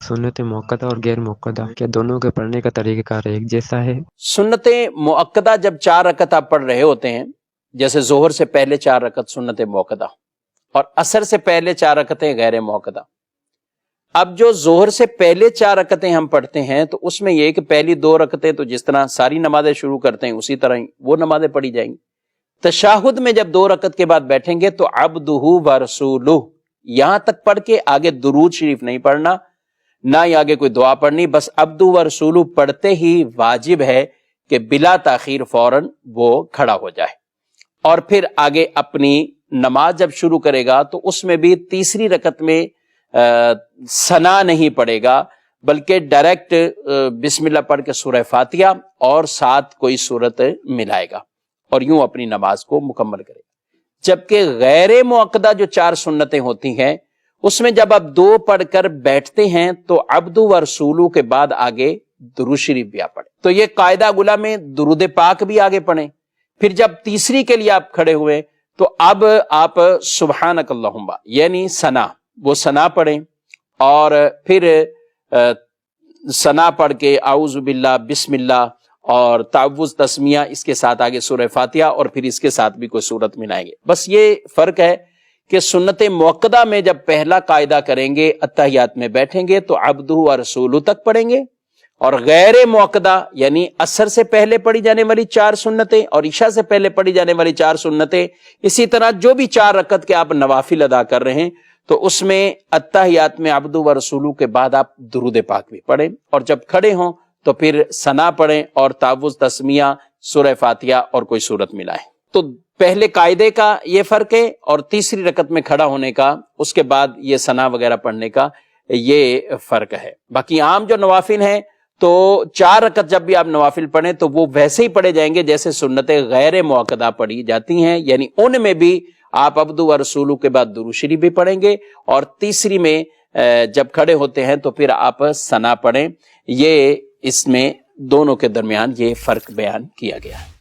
سنت موقدہ اور غیر موقدہ کیا دونوں کے پڑھنے کا طریقہ کار ایک جیسا ہے؟ سنت موقدہ جب 4 رکعت آپ پڑھ رہے ہوتے ہیں، جیسے ظہر سے پہلے 4 رکعت سنت موقدہ اور عصر سے پہلے 4 رکعتیں غیر موقدہ۔ اب جو ظہر سے پہلے 4 رکعتیں ہم پڑھتے ہیں تو اس میں یہ کہ پہلی 2 رکعتیں تو جس طرح ساری نمازیں شروع کرتے ہیں اسی طرح ہی وہ نمازیں پڑھی جائیں گی۔ تشہد میں جب 2 رکعت کے بعد بیٹھیں گے تو عبدہ و رسولہ یہاں تک پڑھ کے آگے درود شریف نہیں پڑھنا، نہ ہی آگے کوئی دعا پڑھنی، بس عبدہ و رسولہ پڑھتے ہی واجب ہے کہ بلا تاخیر فوراً وہ کھڑا ہو جائے، اور پھر آگے اپنی نماز جب شروع کرے گا تو اس میں بھی تیسری رکعت میں ثنا نہیں پڑھے گا، بلکہ ڈائریکٹ بسم اللہ پڑھ کے سورہ فاتحہ اور ساتھ کوئی سورت ملائے گا اور یوں اپنی نماز کو مکمل کرے گا۔ جبکہ غیر موقدہ جو 4 سنتیں ہوتی ہیں اس میں جب آپ 2 پڑھ کر بیٹھتے ہیں تو عبدہ و رسولہ کے بعد آگے درود شریف بھی آپ پڑھیں، تو یہ قاعدہ گلا میں درود پاک بھی آگے پڑھیں۔ پھر جب تیسری کے لیے آپ کھڑے ہوئے تو اب آپ سبحانک اللہم یعنی ثنا، وہ ثنا پڑھیں، اور پھر ثنا پڑھ کے اعوذ باللہ، بسم اللہ اور تعوذ تسمیہ، اس کے ساتھ آگے سورہ فاتحہ اور پھر اس کے ساتھ بھی کوئی سورت ملائیں گے۔ بس یہ فرق ہے کہ سنت موقدہ میں جب پہلا قاعدہ کریں گے، اتحیات میں بیٹھیں گے تو عبدہ و رسولہ تک پڑھیں گے، اور غیر موقدہ یعنی عصر سے پہلے پڑھی جانے والی 4 سنتیں اور عشاء سے پہلے پڑھی جانے والی 4 سنتیں، اسی طرح جو بھی 4 رکعت کے آپ نوافل ادا کر رہے ہیں تو اس میں اتحیات میں عبدہ و رسولہ کے بعد آپ درود پاک بھی پڑھیں، اور جب کھڑے ہوں تو پھر ثنا پڑھیں اور تعوذ تسمیہ، سورہ فاتحہ اور کوئی سورت ملائیں۔ تو پہلے قاعدے کا یہ فرق ہے، اور تیسری رکعت میں کھڑا ہونے کا، اس کے بعد یہ ثنا وغیرہ پڑھنے کا یہ فرق ہے۔ باقی عام جو نوافل ہیں تو 4 رکعت جب بھی آپ نوافل پڑھیں تو وہ ویسے ہی پڑھے جائیں گے جیسے سنتیں غیر موقدہ پڑھی جاتی ہیں، یعنی ان میں بھی آپ عبدہ و رسولہ کے بعد درود شریف بھی پڑھیں گے، اور تیسری میں جب کھڑے ہوتے ہیں تو پھر آپ ثنا پڑھیں۔ یہ اس میں دونوں کے درمیان یہ فرق بیان کیا گیا ہے۔